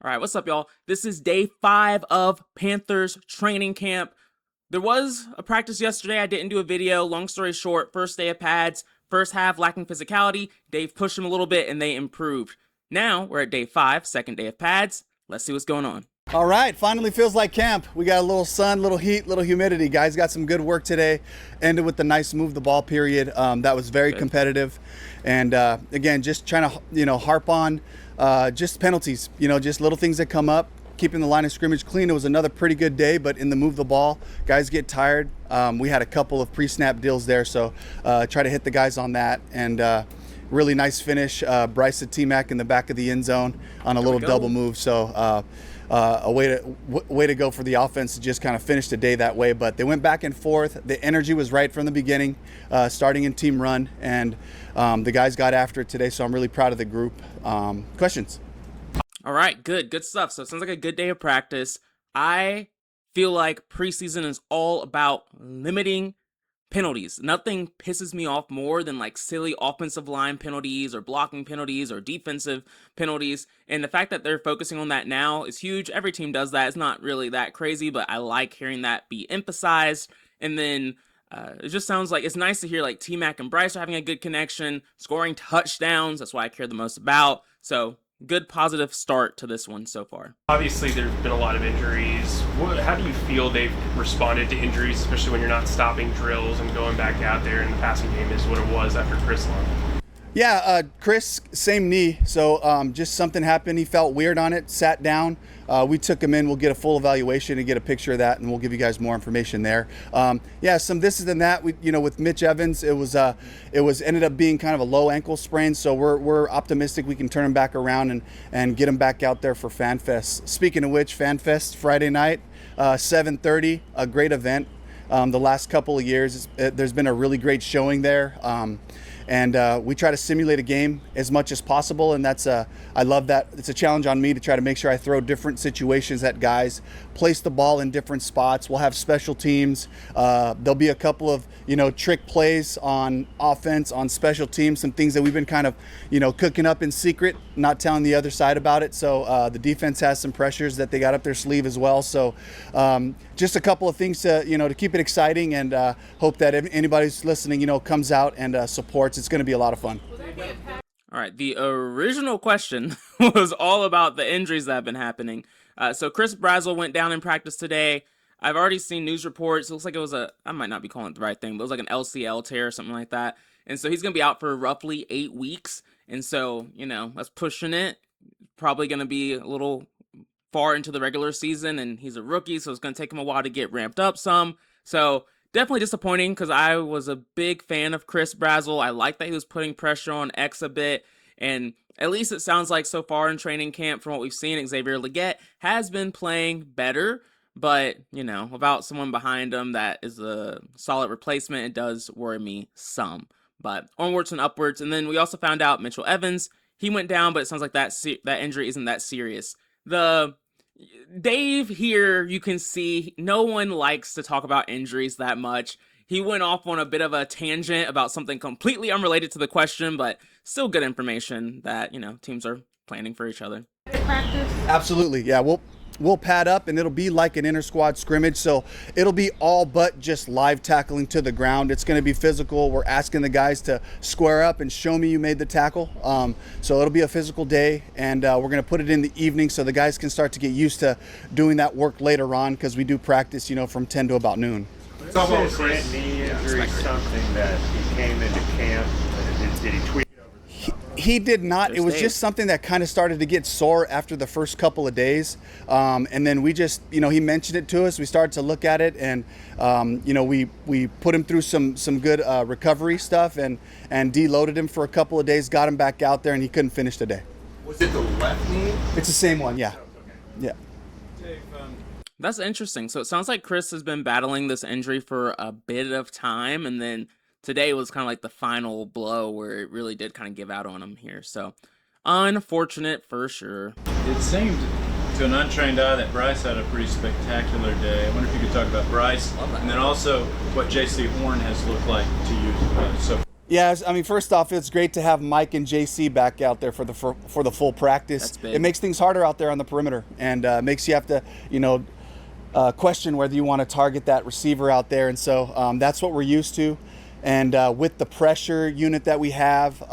All right, what's up, y'all? This is day 5 of Panthers training camp. There was a practice yesterday. I didn't do a video. Long story short, first day of pads, first half lacking physicality. Dave pushed them a little bit and they improved. Now we're at day 5, second day of pads. Let's see what's going on. All right, finally feels like camp. We got a little sun, little heat, little humidity. Guys got some good work today. Ended with the nice move the ball period. That was very competitive. And again, just trying to, harp on just penalties, just little things that come up, keeping the line of scrimmage clean. It was another pretty good day, but in the move the ball, guys get tired. We had a couple of pre-snap deals there, so try to hit the guys on that. And really nice finish. Brazzell T-Mac in the back of the end zone on a little double move. So a way to go for the offense to just kind of finish the day that way. But they went back and forth. The energy was right from the beginning, starting in team run, and the guys got after it today. So I'm really proud of the group. Questions? All right, good stuff. So it sounds like a good day of practice. I feel like preseason is all about limiting penalties. Nothing pisses me off more than like silly offensive line penalties or blocking penalties or defensive penalties. And the fact that they're focusing on that now is huge. Every team does that. It's not really that crazy, but I like hearing that be emphasized. And then it just sounds like it's nice to hear like T-Mac and Bryce are having a good connection, scoring touchdowns. That's what I care the most about. So good positive start to this one so far. Obviously, there's been a lot of injuries. How do you feel they've responded to injuries, especially when you're not stopping drills and going back out there and the passing game is what it was after Chris left? Yeah, Chris, same knee. So just something happened. He felt weird on it, sat down. We took him in. We'll get a full evaluation and get a picture of that, and we'll give you guys more information there. Yeah, some this and that. We, with Mitch Evans, it was ended up being kind of a low ankle sprain. So we're optimistic we can turn him back around and get him back out there for FanFest. Speaking of which, FanFest Friday night, 7:30, a great event. The last couple of years, there's been a really great showing there. And we try to simulate a game as much as possible, and I love that. It's a challenge on me to try to make sure I throw different situations at guys, place the ball in different spots. We'll have special teams. There'll be a couple of trick plays on offense, on special teams, some things that we've been kind of cooking up in secret, not telling the other side about it. So the defense has some pressures that they got up their sleeve as well. So just a couple of things to keep it exciting, and hope that if anybody's listening comes out and supports. It's going to be a lot of fun. All right, the original question was all about the injuries that have been happening. So Chris Brazzell went down in practice today. I've already seen news reports. It looks like it was I might not be calling it the right thing, but it was like an LCL tear or something like that. And so he's going to be out for roughly 8 weeks. And so, that's pushing it. Probably going to be a little far into the regular season, and he's a rookie, so it's going to take him a while to get ramped up some. So definitely disappointing, because I was a big fan of Chris Brazzell. I like that he was putting pressure on X a bit, and at least it sounds like so far in training camp, from what we've seen, Xavier Legette has been playing better, but, without someone behind him that is a solid replacement, it does worry me some. But onwards and upwards. And then we also found out Mitchell Evans, he went down, but it sounds like that injury isn't that serious. Dave here, you can see no one likes to talk about injuries that much. He went off on a bit of a tangent about something completely unrelated to the question, but still good information that, teams are planning for each other. Absolutely. Yeah, we'll pad up, and it'll be like an inter-squad scrimmage. So it'll be all but just live tackling to the ground. It's going to be physical. We're asking the guys to square up and show me you made the tackle. So it'll be a physical day, and we're going to put it in the evening so the guys can start to get used to doing that work later on, because we do practice, from 10 to about noon. It's almost that knee injury something that he came into camp, did he tweak it over the summer? He did not. It was just something that kind of started to get sore after the first couple of days. And then we just, he mentioned it to us. We started to look at it, and, we put him through some good recovery stuff and deloaded him for a couple of days, got him back out there, and he couldn't finish the day. Was it the left knee? It's the same one, yeah. Yeah. That's interesting. So it sounds like Chris has been battling this injury for a bit of time, and then today was kind of like the final blow where it really did kind of give out on him here. So unfortunate for sure. It seemed to an untrained eye that Bryce had a pretty spectacular day. I wonder if you could talk about Bryce, and then also what J.C. Horn has looked like to you. Yeah, I mean, first off, it's great to have Mike and JC back out there for the full practice. That's big. It makes things harder out there on the perimeter, and makes you have to, question whether you want to target that receiver out there. And so that's what we're used to. And with the pressure unit that we have,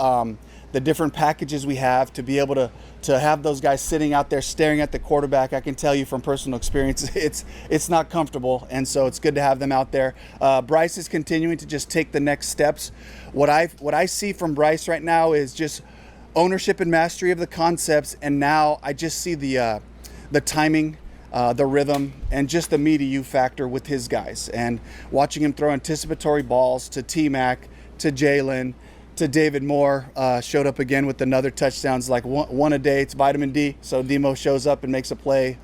the different packages we have, to be able to have those guys sitting out there staring at the quarterback, I can tell you from personal experience, it's not comfortable. And so it's good to have them out there. Bryce is continuing to just take the next steps. What I see from Bryce right now is just ownership and mastery of the concepts. And now I just see the timing, the rhythm, and just the me to you factor with his guys. And watching him throw anticipatory balls to T-Mac, to Jalen, to David Moore, showed up again with another touchdowns, like one a day. It's vitamin D, so Demo shows up and makes a play.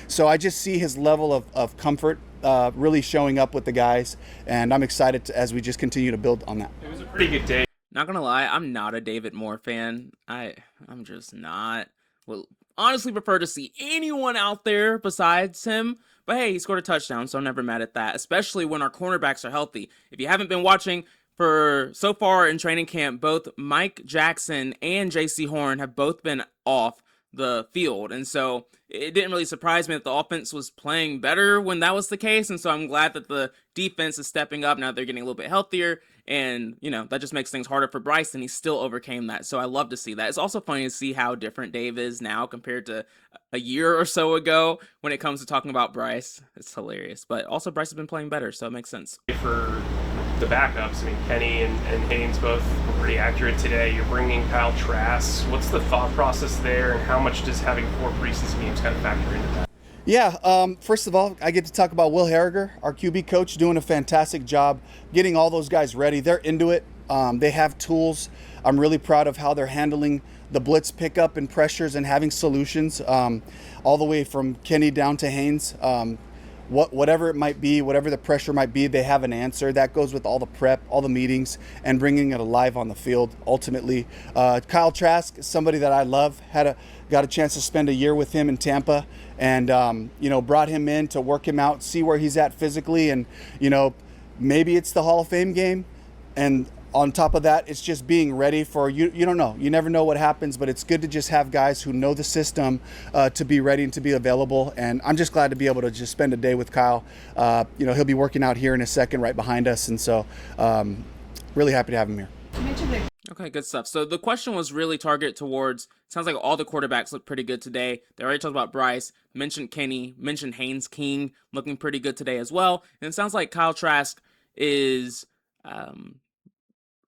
So I just see his level of comfort really showing up with the guys, and I'm excited as we just continue to build on that. It was a pretty good day. Not gonna lie, I'm not a David Moore fan. I'm just not. Well, honestly prefer to see anyone out there besides him. But hey, he scored a touchdown, so I'm never mad at that, especially when our cornerbacks are healthy. If you haven't been watching, for so far in training camp, both Mike Jackson and JC Horn have both been off the field. And so it didn't really surprise me that the offense was playing better when that was the case. And so I'm glad that the defense is stepping up now. They're getting a little bit healthier. And, that just makes things harder for Bryce, and he still overcame that. So I love to see that. It's also funny to see how different Dave is now compared to a year or so ago when it comes to talking about Bryce. It's hilarious. But also Bryce has been playing better, so it makes sense. For the backups, I mean, Kenny and Haynes both were pretty accurate today. You're bringing Kyle Trask. What's the thought process there, and how much does having 4 preseason games kind of factor into that? Yeah, first of all, I get to talk about Will Harriger, our QB coach, doing a fantastic job getting all those guys ready. They're into it. They have tools. I'm really proud of how they're handling the blitz pickup and pressures and having solutions, all the way from Kenny down to Haynes. Whatever it might be, whatever the pressure might be, they have an answer. That goes with all the prep, all the meetings, and bringing it alive on the field. Ultimately, Kyle Trask is somebody that I love. Got a chance to spend a year with him in Tampa, and brought him in to work him out, see where he's at physically, and maybe it's the Hall of Fame game, and on top of that, it's just being ready for you. You don't know. You never know what happens, but it's good to just have guys who know the system to be ready and to be available. And I'm just glad to be able to just spend a day with Kyle. He'll be working out here in a second right behind us. And so really happy to have him here. Okay, good stuff. So the question was really targeted towards, sounds like all the quarterbacks look pretty good today. They already talked about Bryce, mentioned Kenny, mentioned Haynes King looking pretty good today as well. And it sounds like Kyle Trask is...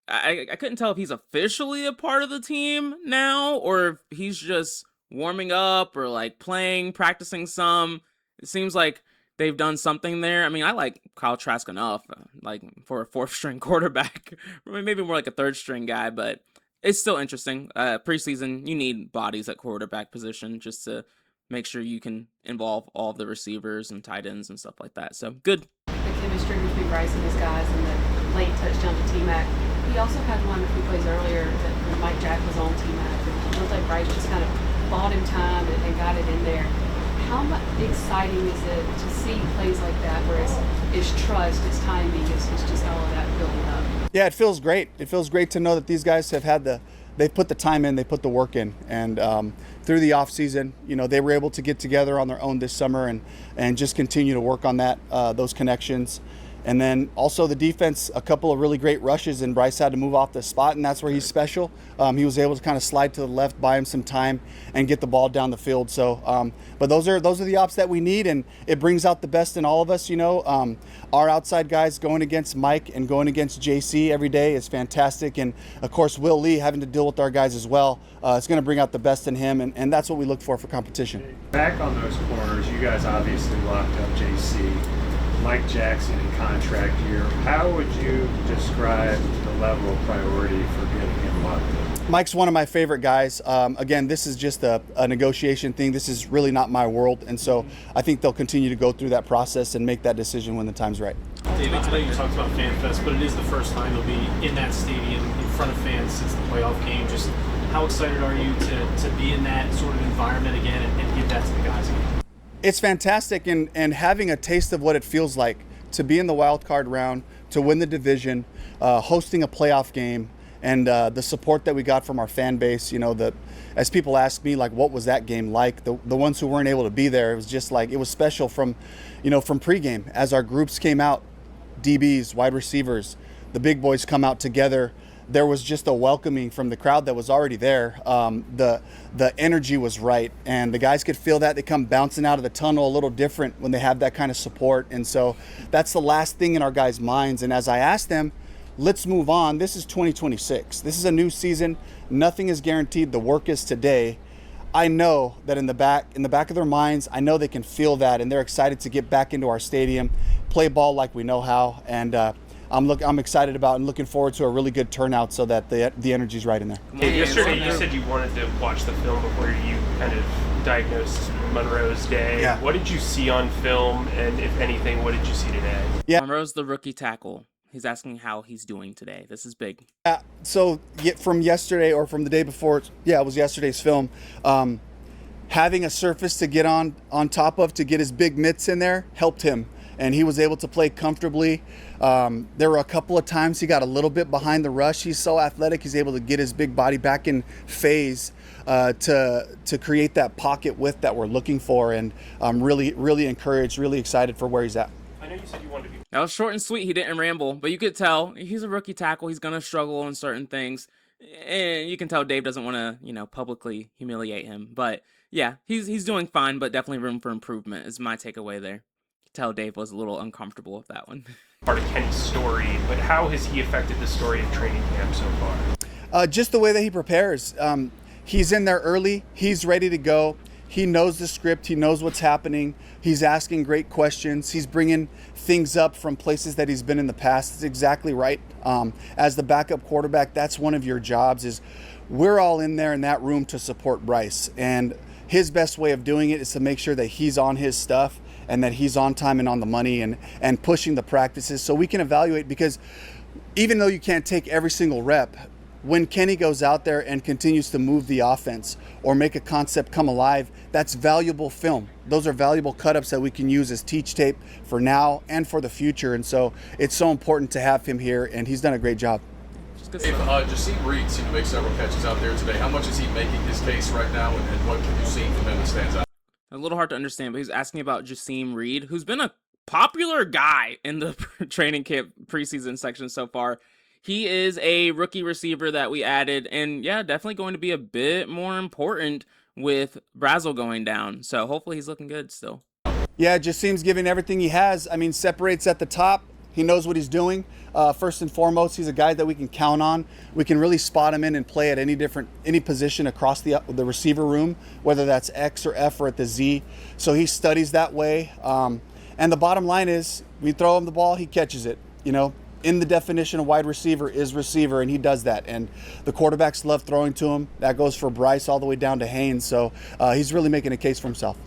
I couldn't tell if he's officially a part of the team now or if he's just warming up or like playing, practicing some. It seems like they've done something there. I mean, I like Kyle Trask enough, like for a 4th string quarterback, maybe more like a 3rd string guy, but it's still interesting. Preseason, you need bodies at quarterback position just to make sure you can involve all of the receivers and tight ends and stuff like that. So good. The chemistry between Bryce and his guys and the late touchdown to T-Mac. He also had one a few plays earlier that when Mike Jack was on T-Mac. It looked like Bryce just kind of bought him time and got it in there. How exciting is it to see plays like that where it's trust, it's timing, it's just all of that building up? Yeah, it feels great. It feels great to know that these guys have they've put the time in, they put the work in. And through the off season, they were able to get together on their own this summer and just continue to work on that, those connections. And then also the defense, a couple of really great rushes, and Bryce had to move off the spot, and that's where he's special. He was able to kind of slide to the left, buy him some time, and get the ball down the field. So, but those are the ops that we need, and it brings out the best in all of us. Our outside guys going against Mike and going against JC every day is fantastic, and of course Will Lee having to deal with our guys as well. It's going to bring out the best in him, and that's what we look for competition. Back on those corners, you guys obviously locked up JC. Mike Jackson in contract year. How would you describe the level of priority for getting him locked up? Mike's one of my favorite guys. Again, this is just a negotiation thing. This is really not my world, and so I think they'll continue to go through that process and make that decision when the time's right. David, today you talked about Fan Fest, but it is the first time you'll be in that stadium in front of fans since the playoff game. Just how excited are you to be in that sort of environment again and give that to the guys again? It's fantastic, and having a taste of what it feels like to be in the wild card round to win the division, hosting a playoff game, and the support that we got from our fan base. As people ask me, like, what was that game like? The ones who weren't able to be there, it was just like, it was special from pregame as our groups came out, DBs, wide receivers, the big boys come out together. There was just a welcoming from the crowd that was already there. The energy was right, and the guys could feel that. They come bouncing out of the tunnel a little different when they have that kind of support, and so that's the last thing in our guys' minds. And as I asked them, let's move on. This is 2026. This is a new season. Nothing is guaranteed. The work is today. I know that in the back of their minds, I know they can feel that, and they're excited to get back into our stadium, play ball like we know how, and I'm excited about and looking forward to a really good turnout so that the energy's right in there. Hey, yesterday you said you wanted to watch the film before you kind of diagnosed Monroe's day. Yeah. What did you see on film, and if anything, what did you see today? Yeah. Monroe's the rookie tackle. He's asking how he's doing today. This is big. So from yesterday or from the day before, it was yesterday's film. Having a surface to get on top of to get his big mitts in there helped him, and he was able to play comfortably. There were a couple of times he got a little bit behind the rush. He's so athletic, he's able to get his big body back in phase to create that pocket width that we're looking for, and I'm really, really encouraged, really excited for where he's at. I know you said you wanted to be. That was short and sweet. He didn't ramble, but you could tell he's a rookie tackle. He's going to struggle on certain things. And you can tell Dave doesn't want to, publicly humiliate him. But yeah, he's doing fine, but definitely room for improvement is my takeaway there. You can tell Dave was a little uncomfortable with that one. Part of Kenny's story, but how has he affected the story of training camp so far? Just the way that he prepares. He's in there early. He's ready to go. He knows the script. He knows what's happening. He's asking great questions. He's bringing things up from places that he's been in the past. It's exactly right. As the backup quarterback, that's one of your jobs. Is we're all in there in that room to support Bryce. And his best way of doing it is to make sure that he's on his stuff and that he's on time and on the money and pushing the practices so we can evaluate. Because even though you can't take every single rep, when Kenny goes out there and continues to move the offense or make a concept come alive, that's valuable film. Those are valuable cut-ups that we can use as teach tape for now and for the future. And so it's so important to have him here, and he's done a great job. Jasim Reed seemed to make several catches out there today. How much is he making his case right now, and what have you seen from him that stands out? A little hard to understand, but he's asking about Jasim Reed, who's been a popular guy in the training camp preseason section so far. He is a rookie receiver that we added, and yeah, definitely going to be a bit more important with Brazzell going down. So hopefully he's looking good still. Yeah, Jasim's giving everything he has. I mean, separates at the top. He knows what he's doing. First and foremost, he's a guy that we can count on. We can really spot him in and play at any position across the receiver room, whether that's X or F or at the Z. So he studies that way. And the bottom line is, we throw him the ball, he catches it. In the definition of wide receiver is receiver, and he does that. And the quarterbacks love throwing to him. That goes for Bryce all the way down to Haynes. So he's really making a case for himself.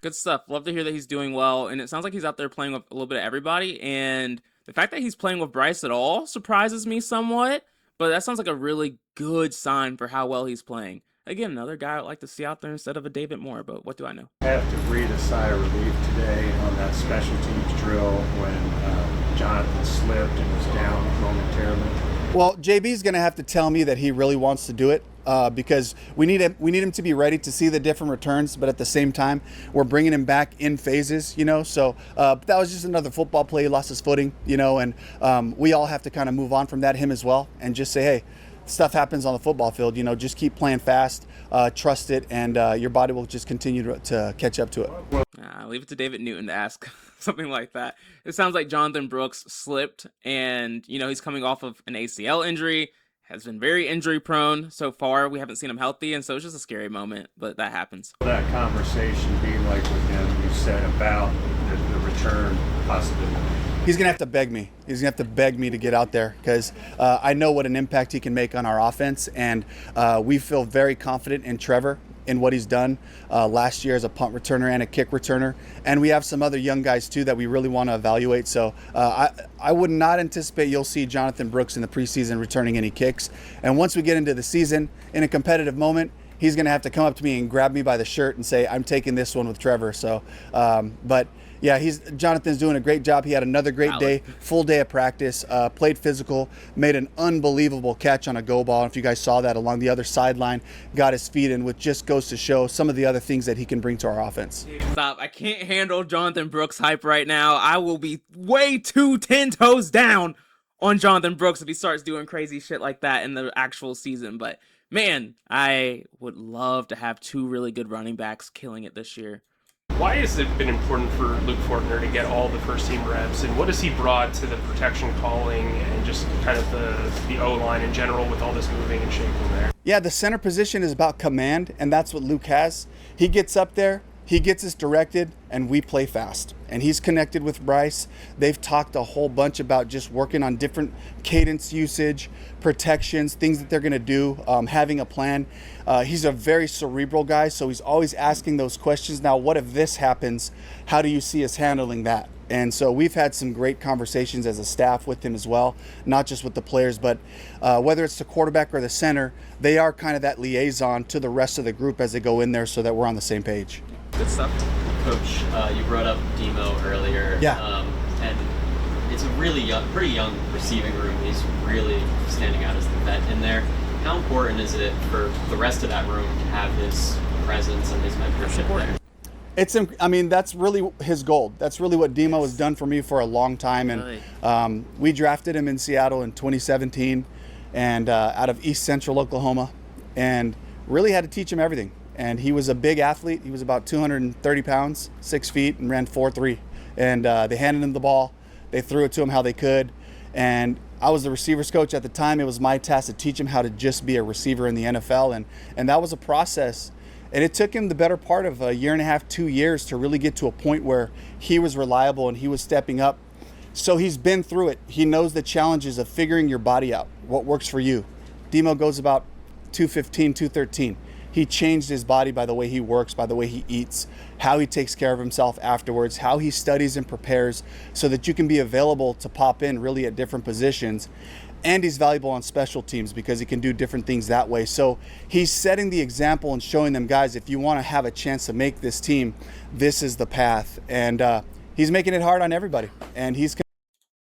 Good stuff. Love to hear that he's doing well. And it sounds like he's out there playing with a little bit of everybody. And the fact that he's playing with Bryce at all surprises me somewhat. But that sounds like a really good sign for how well he's playing. Again, another guy I'd like to see out there instead of a David Moore, but what do I know? I have to breathe a sigh of relief today on that special teams drill when Jonathan slipped and was down momentarily. Well, JB's going to have to tell me that he really wants to do it because we need him to be ready to see the different returns, but at the same time, we're bringing him back in phases, So that was just another football play. He lost his footing, and we all have to kind of move on from that, him as well, and just say, hey, stuff happens on the football field, just keep playing fast, trust it, and your body will just continue to catch up to it. Leave it to David Newton to ask something like that. It sounds like Jonathan Brooks slipped, and he's coming off of an ACL injury, has been very injury prone so far. We haven't seen him healthy, and so it's just a scary moment, but that happens. That conversation be like with him, you said about the return possibility. He's going to have to beg me. He's going to have to beg me to get out there because I know what an impact he can make on our offense. And we feel very confident in Trevor in what he's done last year as a punt returner and a kick returner. And we have some other young guys, too, that we really want to evaluate. So I would not anticipate you'll see Jonathan Brooks in the preseason returning any kicks. And once we get into the season, in a competitive moment, he's going to have to come up to me and grab me by the shirt and say, I'm taking this one with Trevor. So, but yeah, Jonathan's doing a great job. He had another great day, full day of practice, played physical, made an unbelievable catch on a go ball. If you guys saw that along the other sideline, got his feet in, which just goes to show some of the other things that he can bring to our offense. Stop. I can't handle Jonathan Brooks hype right now. I will be way too 10 toes down on Jonathan Brooks if he starts doing crazy shit like that in the actual season. But man, I would love to have two really good running backs killing it this year. Why has it been important for Luke Fortner to get all the first team reps, and what has he brought to the protection calling and just kind of the O-line in general with all this moving and shaking there? Yeah, the center position is about command, and that's what Luke has. He gets up there, he gets us directed, and we play fast. And he's connected with Bryce. They've talked a whole bunch about just working on different cadence usage, protections, things that they're going to do, having a plan. He's a very cerebral guy, so he's always asking those questions. Now, what if this happens? How do you see us handling that? And so we've had some great conversations as a staff with him as well, not just with the players, but whether it's the quarterback or the center, they are kind of that liaison to the rest of the group as they go in there so that we're on the same page. Good stuff. Coach, you brought up Demo earlier. Yeah. And it's a really young, pretty young receiving room. He's really standing out as the vet in there. How important is it for the rest of that room to have his presence and his mentorship there? I mean, that's really his goal. That's really what Demo has done for me for a long time. And we drafted him in Seattle in 2017 and out of East Central Oklahoma, and really had to teach him everything. And he was a big athlete. He was about 230 pounds, 6 feet, and ran 4.3. And they handed him the ball. They threw it to him how they could. And I was the receivers coach at the time. It was my task to teach him how to just be a receiver in the NFL. And that was a process. And it took him the better part of a year and a half, 2 years to really get to a point where he was reliable and he was stepping up. So he's been through it. He knows the challenges of figuring your body out, what works for you. Demo goes about 215, 213. He changed his body by the way he works, by the way he eats, how he takes care of himself afterwards, how he studies and prepares so that you can be available to pop in really at different positions. And he's valuable on special teams because he can do different things that way. So he's setting the example and showing them, guys, if you want to have a chance to make this team, this is the path. And he's making it hard on everybody. And he's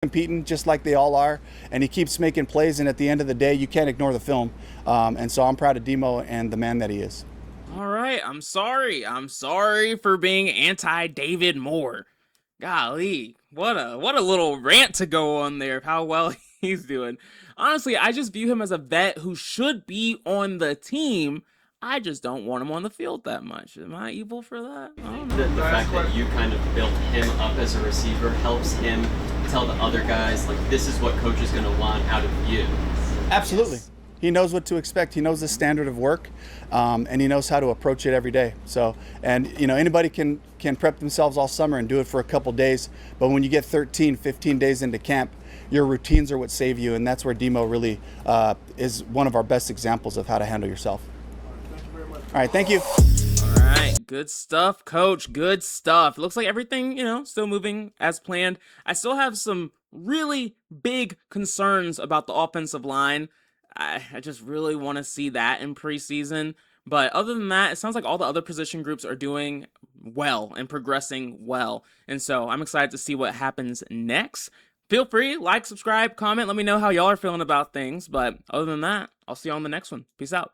competing just like they all are, and he keeps making plays, and at the end of the day you can't ignore the film, and so I'm proud of Demo and the man that he is. All right, I'm sorry for being anti-David Moore. Golly, what a little rant to go on there of how well he's doing. Honestly, I just view him as a vet who should be on the team. I just don't want him on the field that much. Am I evil for that? I don't know. The fact that you kind of built him up as a receiver helps him tell the other guys, like, this is what coach is going to want out of you. Absolutely. He knows what to expect. He knows the standard of work, and he knows how to approach it every day. So, and anybody can prep themselves all summer and do it for a couple days, but when you get 13, 15 days into camp, your routines are what save you, and that's where Demo really is one of our best examples of how to handle yourself. All right, thank you. All right, good stuff, Coach. Good stuff. Looks like everything, still moving as planned. I still have some really big concerns about the offensive line. I just really want to see that in preseason. But other than that, it sounds like all the other position groups are doing well and progressing well. And so I'm excited to see what happens next. Feel free, like, subscribe, comment. Let me know how y'all are feeling about things. But other than that, I'll see you on the next one. Peace out.